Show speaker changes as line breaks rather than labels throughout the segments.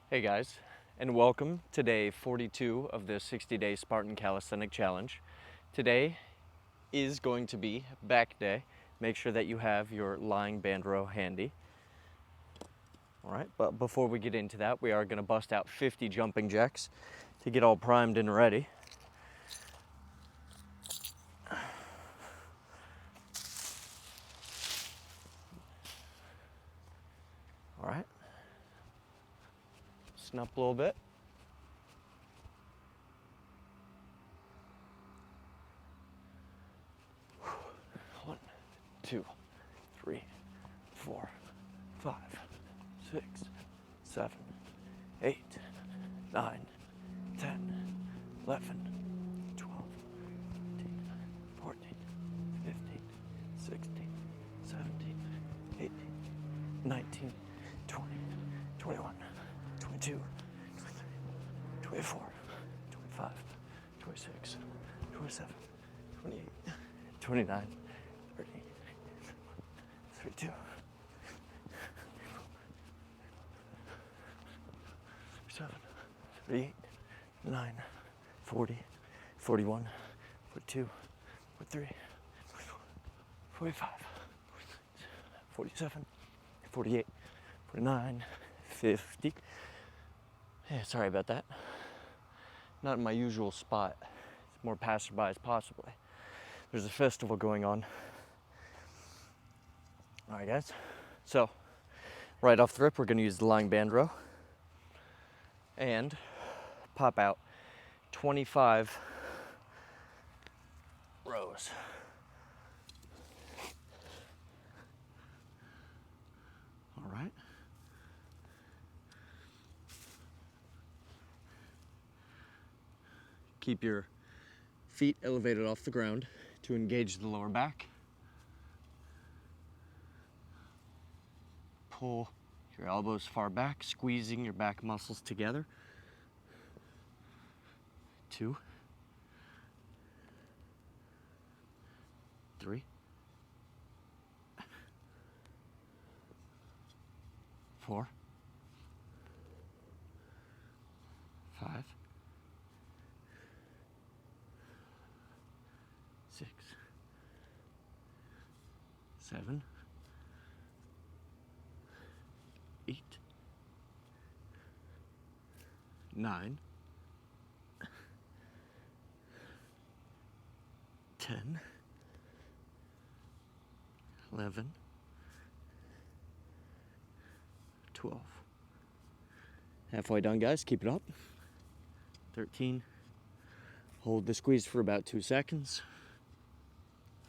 Hey guys, and welcome to day 42 of the 60-day Spartan Calisthenic Challenge. Today is going to be back day. Make sure that you have your lying band row handy. All right, but before we get into that, we are going to bust out 50 jumping jacks to get all primed and ready. All right, snap a little bit. One, two, three, 4, 5, 6, 7, 8, 9, 10, 11, 12, 13, 14, 15, 16, 17, 18, 19, 20, 21, 22, 23, 24, 25, 26, 27, 28, 29, 30, 32, 37, 38, 9, 40, 41, 42, 43, 45, 47, 48, 49, 50. Yeah, sorry about that. Not in my usual spot. It's more passerbys possibly. There's a festival going on. All right, guys. So, right off the rip, we're going to use the lying band row and pop out 25 rows. All right. Keep your feet elevated off the ground to engage the lower back. Pull your elbows far back, squeezing your back muscles together. 2, 3, 4, 5, 6, 7, 8, 9, 10, 11, 12. Halfway done, guys. Keep it up. 13. Hold the squeeze for about 2 seconds.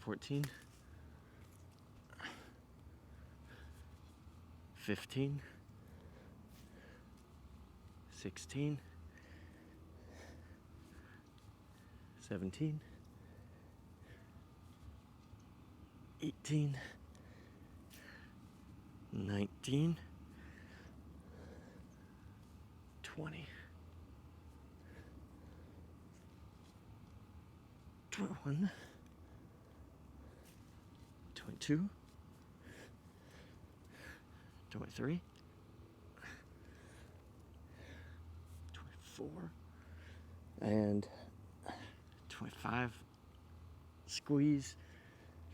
14. 15. 16. 17. 18. 19. 20. 21. 22. 23. 24. And 25. Squeeze,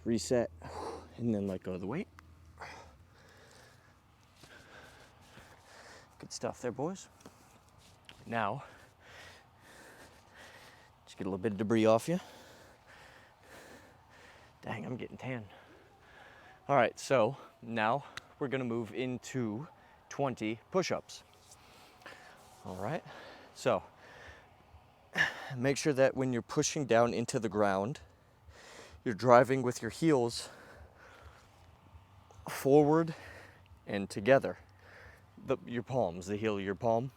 reset, and then let go of the weight. Good stuff there, boys. Now, just get a little bit of debris off you. Dang, I'm getting tan. All right, so now we're gonna move into 20 push-ups. All right, so make sure that when you're pushing down into the ground, you're driving with your heels forward and together. Your palms, the heel of your palm.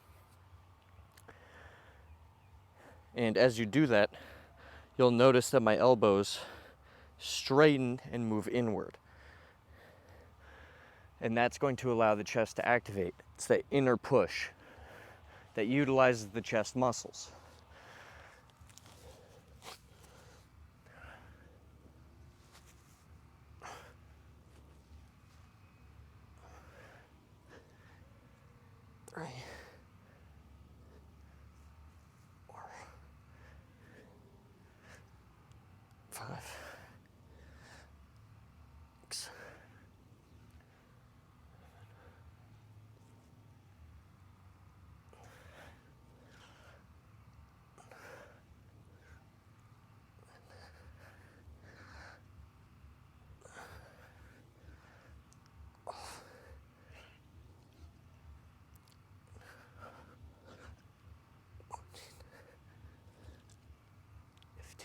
And as you do that, you'll notice that my elbows straighten and move inward. And that's going to allow the chest to activate. It's the inner push that utilizes the chest muscles. Three,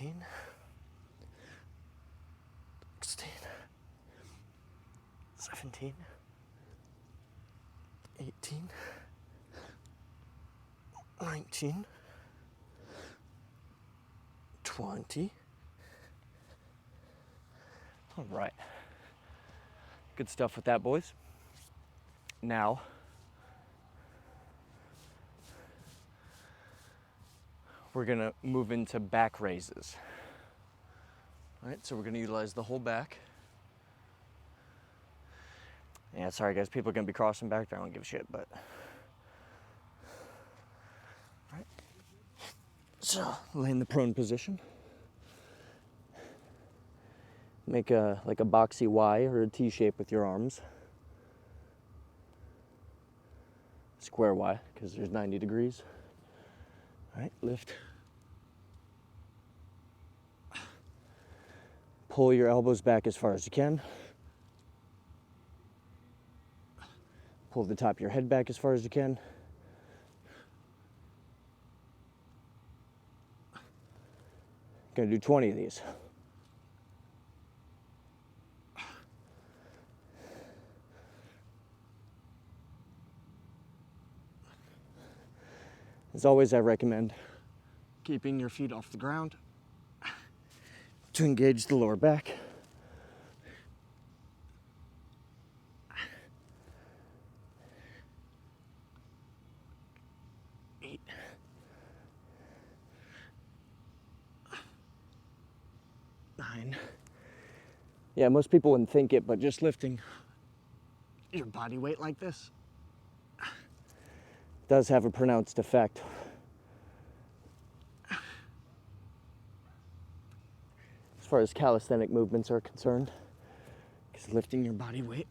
15, 16, 17, 18, 19, 20. All right. Good stuff with that, boys. Now, we're gonna move into back raises. All right, so we're gonna utilize the whole back. Yeah, sorry guys, people are gonna be crossing back there, I don't give a shit, but. All right. So, lay in the prone position. Make like a boxy Y or a T shape with your arms. Square Y, because there's 90 degrees. All right, lift. Pull your elbows back as far as you can. Pull the top of your head back as far as you can. Gonna do 20 of these. As always, I recommend keeping your feet off the ground to engage the lower back. Eight. 9. Yeah, most people wouldn't think it, but just lifting your body weight like this does have a pronounced effect. As far as calisthenic movements are concerned, because lifting your body weight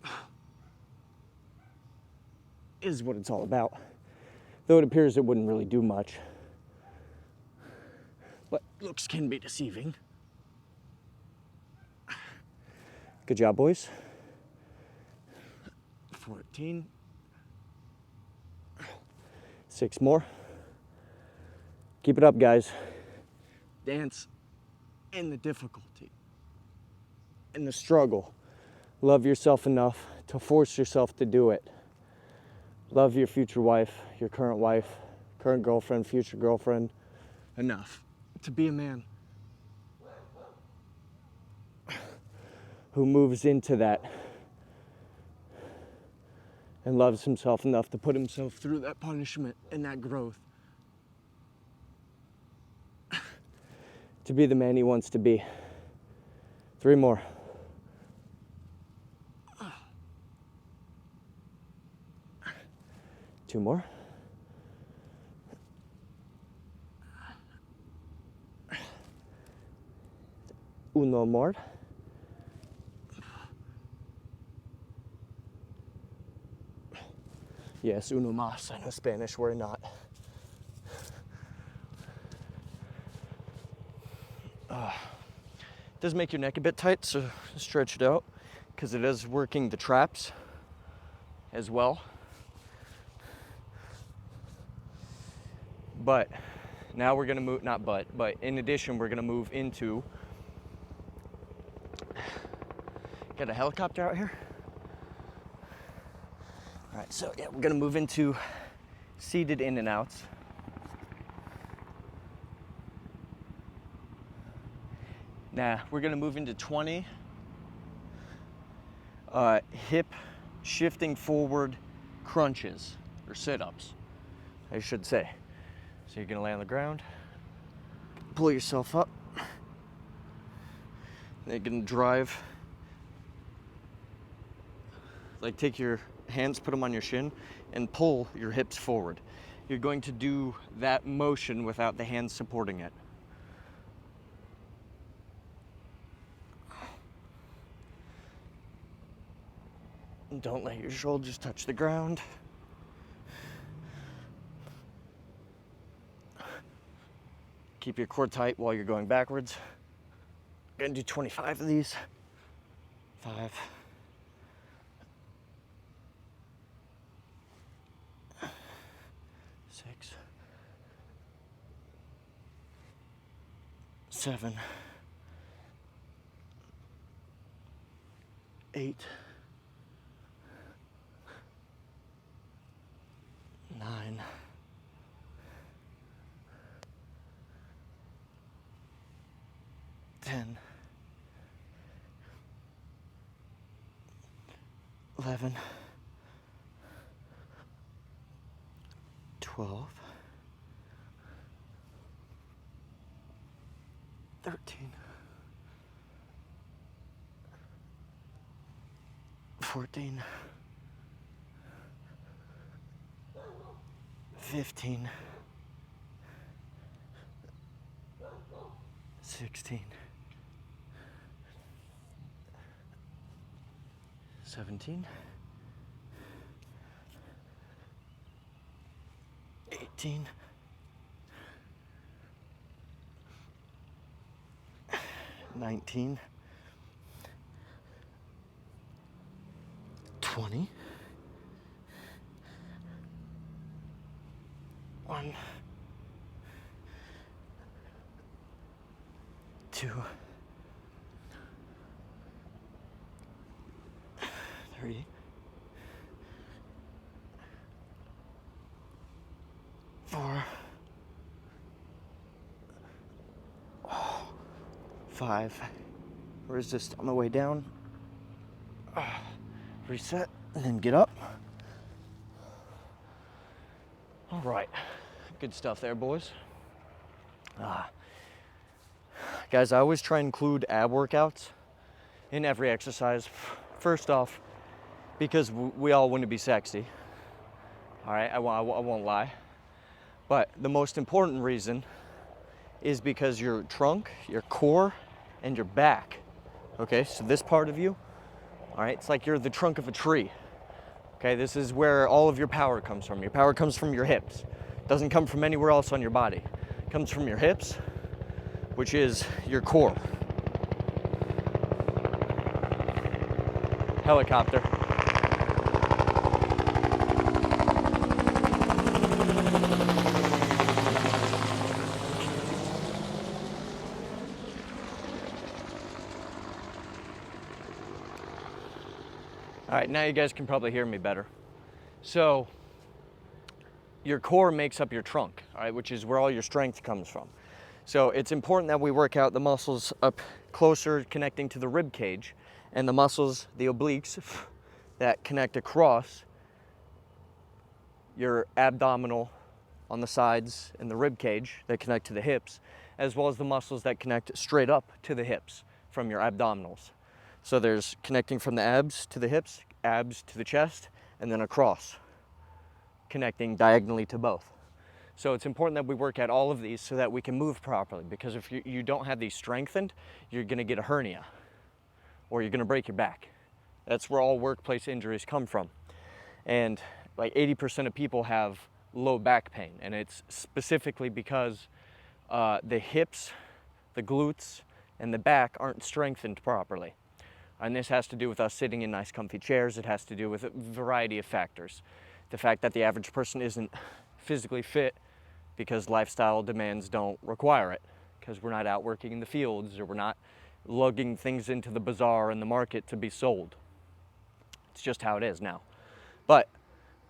is what it's all about. Though it appears it wouldn't really do much. But looks can be deceiving. Good job, boys. 14. 6 more. Keep it up, guys. Dance in the difficulty, in the struggle. Love yourself enough to force yourself to do it. Love your future wife, your current girlfriend, future girlfriend, enough to be a man who moves into that and loves himself enough to put himself through that punishment and that growth to be the man he wants to be. 3 more. Two more. Uno more. Yes, uno más in Spanish, we're not. Does make your neck a bit tight, so stretch it out, because it is working the traps as well. But now we're gonna move, but in addition, we're gonna move into, got a helicopter out here? All right, so yeah, we're gonna move into seated in and outs. Now, we're gonna move into 20 hip shifting forward crunches, or sit-ups, I should say. So you're gonna lay on the ground, pull yourself up, then you're gonna drive, like take your hands, put them on your shin, and pull your hips forward. You're going to do that motion without the hands supporting it. And don't let your shoulders touch the ground. Keep your core tight while you're going backwards. I'm gonna do 25 of these. 5. 6. 7, 8, 9, 10, 11, 12, 13, 14, 15, 16, 17, 18, 19, 20, 1, 2, 3, 4, 5. Resist on the way down. Reset and then get up. All right, good stuff there, boys. Guys, I always try and include ab workouts in every exercise. First off, because we all want to be sexy. All right, I won't lie. But the most important reason is because your trunk, your core, and your back. Okay, so this part of you, all right, it's like you're the trunk of a tree. Okay, this is where all of your power comes from. Your power comes from your hips. It doesn't come from anywhere else on your body. It comes from your hips, which is your core. Helicopter. All right, now you guys can probably hear me better. So, your core makes up your trunk, all right, which is where all your strength comes from. So it's important that we work out the muscles up closer, connecting to the rib cage, and the muscles, the obliques, that connect across your abdominal on the sides and the rib cage that connect to the hips, as well as the muscles that connect straight up to the hips from your abdominals. So there's connecting from the abs to the hips, abs to the chest, and then across, connecting diagonally to both. So it's important that we work out all of these so that we can move properly, because if you don't have these strengthened, you're gonna get a hernia or you're gonna break your back. That's where all workplace injuries come from. And like 80% of people have low back pain, and it's specifically because the hips, the glutes, and the back aren't strengthened properly. And this has to do with us sitting in nice comfy chairs. It has to do with a variety of factors. The fact that the average person isn't physically fit because lifestyle demands don't require it, because we're not out working in the fields, or we're not lugging things into the bazaar and the market to be sold. It's just how it is now. But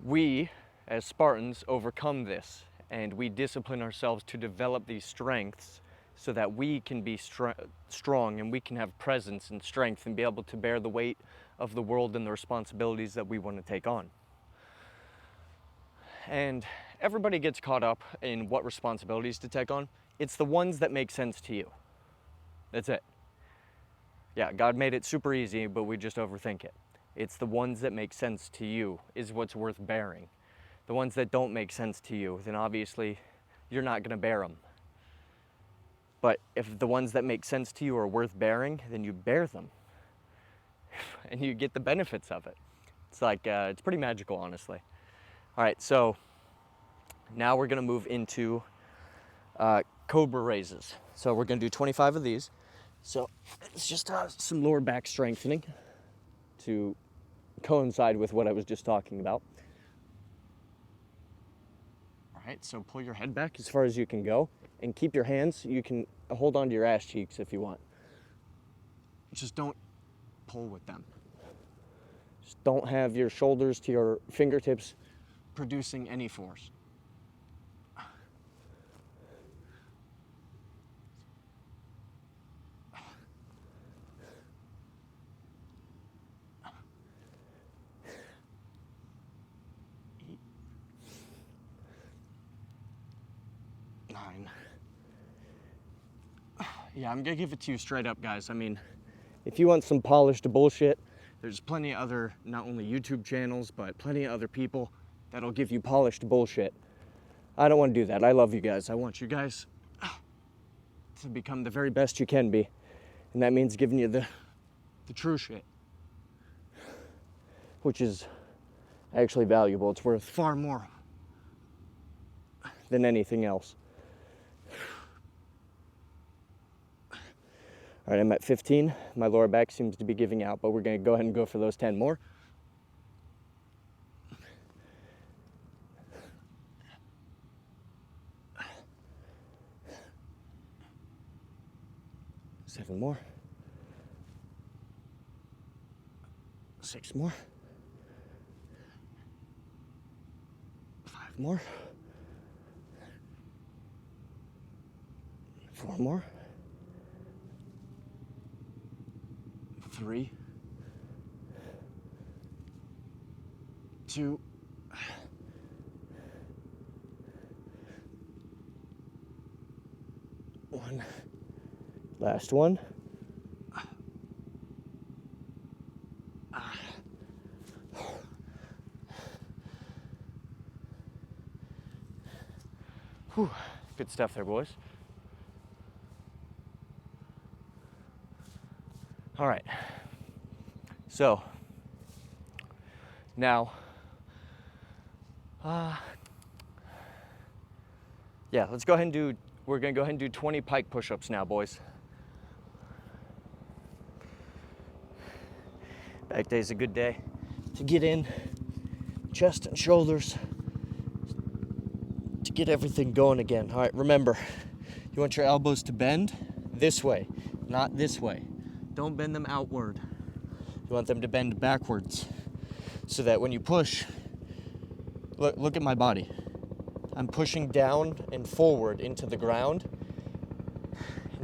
we, as Spartans, overcome this, and we discipline ourselves to develop these strengths so that we can be strong and we can have presence and strength and be able to bear the weight of the world and the responsibilities that we want to take on. And everybody gets caught up in what responsibilities to take on. It's the ones that make sense to you. That's it. Yeah, God made it super easy, but we just overthink it. It's the ones that make sense to you is what's worth bearing. The ones that don't make sense to you, then obviously you're not going to bear them. But if the ones that make sense to you are worth bearing, then you bear them. And you get the benefits of it. It's like, it's pretty magical, honestly. All right, so now we're gonna move into cobra raises. So we're gonna do 25 of these. So it's just some lower back strengthening to coincide with what I was just talking about. All right, so pull your head back as far as you can go and keep your hands. You can hold on to your ass cheeks if you want. Just don't pull with them. Just don't have your shoulders to your fingertips producing any force. Yeah, I'm gonna give it to you straight up, guys. I mean, if you want some polished bullshit, there's plenty of other, not only YouTube channels, but plenty of other people that'll give you polished bullshit. I don't want to do that. I love you guys. I want you guys to become the very best you can be. And that means giving you the true shit, which is actually valuable. It's worth far more than anything else. All right, I'm at 15. My lower back seems to be giving out, but we're gonna go ahead and go for those 10 more. Seven more. 6 more. 5 more. 4 more. 3, 2, 1. Last one. Whew. Good stuff there, boys. All right. So now, yeah, let's go ahead and do, we're gonna go ahead and do 20 pike push-ups now, boys. Back day is a good day to get in chest and shoulders, to get everything going again. All right, remember, you want your elbows to bend this way, not this way. Don't bend them outward. You want them to bend backwards so that when you push, look at my body. I'm pushing down and forward into the ground.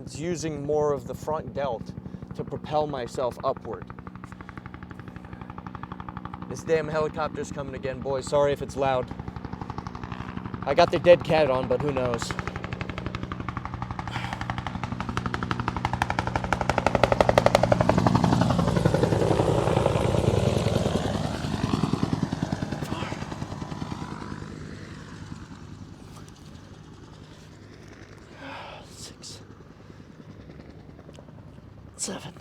It's using more of the front delt to propel myself upward. This damn helicopter's coming again, boys. Sorry if it's loud. I got the dead cat on, but who knows? Seven,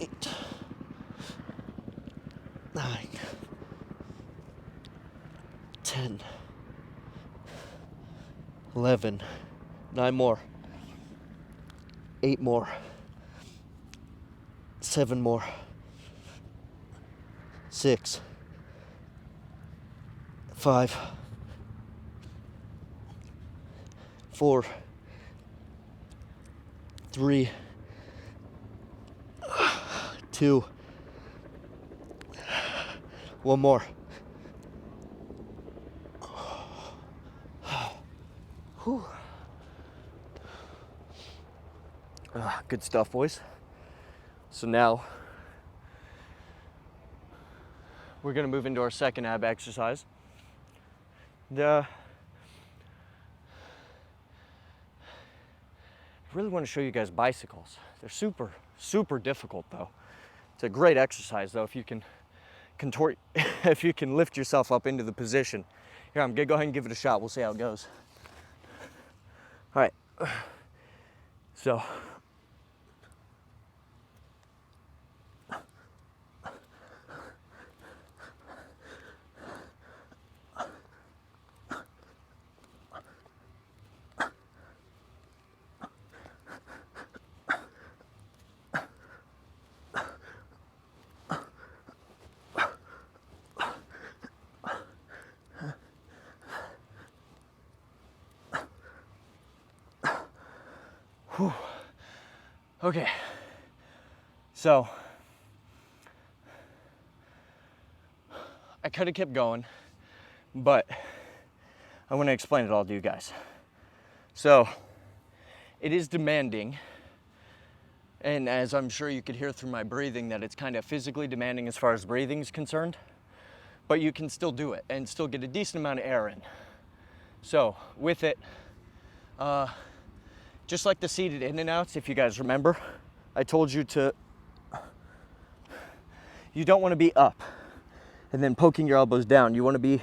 8, 9, 10, 11, 9 more, 8 more, 7 more, 6, 5, 4, 3, 2, 1 more. Whew. Good stuff, boys. So now we're gonna move into our second ab exercise. I really want to show you guys bicycles. They're super, super difficult though. It's a great exercise though if you can contort, if you can lift yourself up into the position. Here, I'm gonna go ahead and give it a shot. We'll see how it goes. All right, so. Whew. Okay, so I could have kept going, but I want to explain it all to you guys. So it is demanding, and as I'm sure you could hear through my breathing, that it's kind of physically demanding as far as breathing is concerned, but you can still do it and still get a decent amount of air in. So with it, just like the seated in and outs, if you guys remember, I told you you don't want to be up and then poking your elbows down. You want to be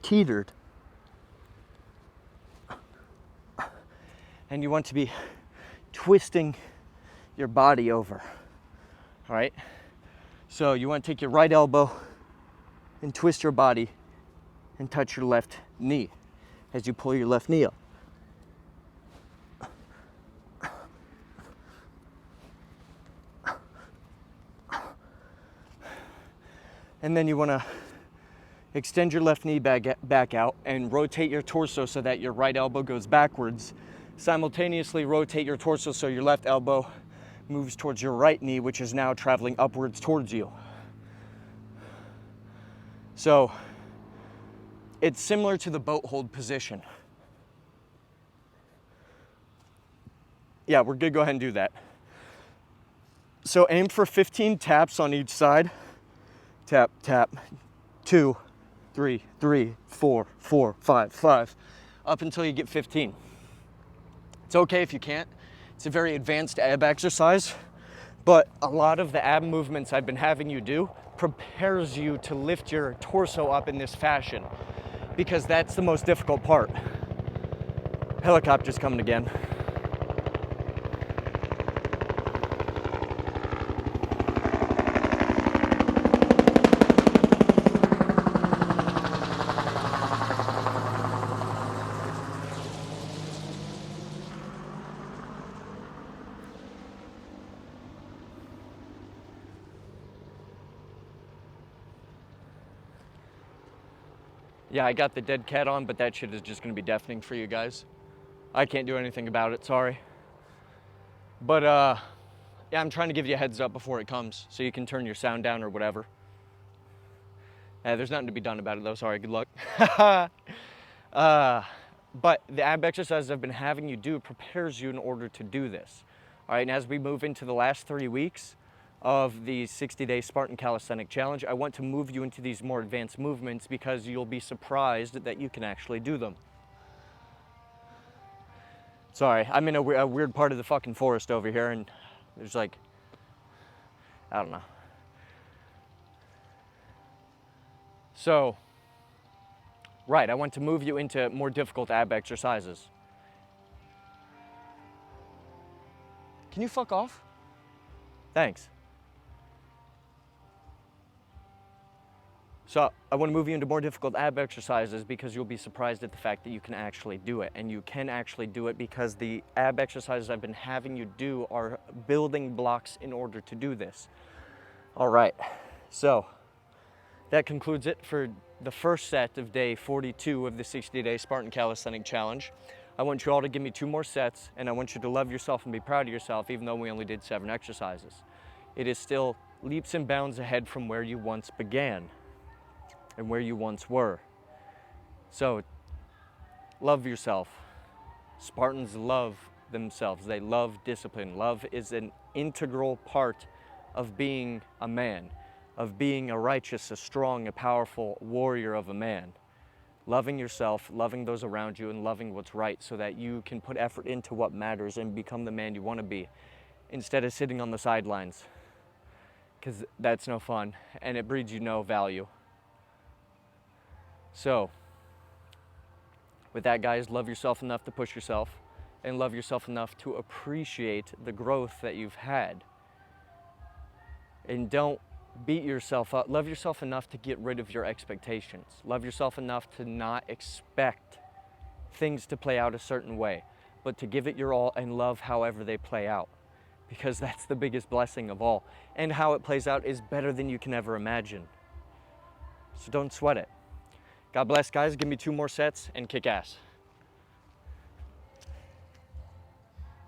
teetered. And you want to be twisting your body over. All right? So you want to take your right elbow and twist your body and touch your left knee as you pull your left knee up. And then you want to extend your left knee back out and rotate your torso so that your right elbow goes backwards. Simultaneously rotate your torso so your left elbow moves towards your right knee, which is now traveling upwards towards you. So it's similar to the boat hold position. Yeah, we're good. Go ahead and do that. So aim for 15 taps on each side. Tap, tap, 2, 3, 3, 4, 4, 5, 5, up until you get 15. It's okay if you can't. It's a very advanced ab exercise, but a lot of the ab movements I've been having you do prepares you to lift your torso up in this fashion, because that's the most difficult part. Helicopter's coming again. Yeah, I got the dead cat on, but that shit is just gonna be deafening for you guys. I can't do anything about it, sorry. But yeah, I'm trying to give you a heads up before it comes so you can turn your sound down or whatever. There's nothing to be done about it though, sorry, good luck. But the ab exercises I've been having you do prepares you in order to do this. All right, and as we move into the last 3 weeks of the 60-day Spartan Calisthenic Challenge, I want to move you into these more advanced movements because you'll be surprised that you can actually do them. Sorry, I'm in a weird part of the fucking forest over here, and there's like, I don't know. So, right, I want to move you into more difficult ab exercises. Can you fuck off? Thanks. So I want to move you into more difficult ab exercises because you'll be surprised at the fact that you can actually do it. And you can actually do it because the ab exercises I've been having you do are building blocks in order to do this. All right, so that concludes it for the first set of day 42 of the 60-day Spartan Calisthenic Challenge. I want you all to give me 2 more sets, and I want you to love yourself and be proud of yourself, even though we only did 7 exercises. It is still leaps and bounds ahead from where you once began and where you once were. So, love yourself. Spartans love themselves. They love discipline. Love is an integral part of being a man, of being a righteous, a strong, a powerful warrior of a man. Loving yourself, loving those around you, and loving what's right so that you can put effort into what matters and become the man you want to be instead of sitting on the sidelines, because that's no fun and it breeds you no value. So, with that, guys, love yourself enough to push yourself and love yourself enough to appreciate the growth that you've had. And don't beat yourself up. Love yourself enough to get rid of your expectations. Love yourself enough to not expect things to play out a certain way, but to give it your all and love however they play out, because that's the biggest blessing of all. And how it plays out is better than you can ever imagine. So don't sweat it. God bless, guys. Give me 2 more sets and kick ass.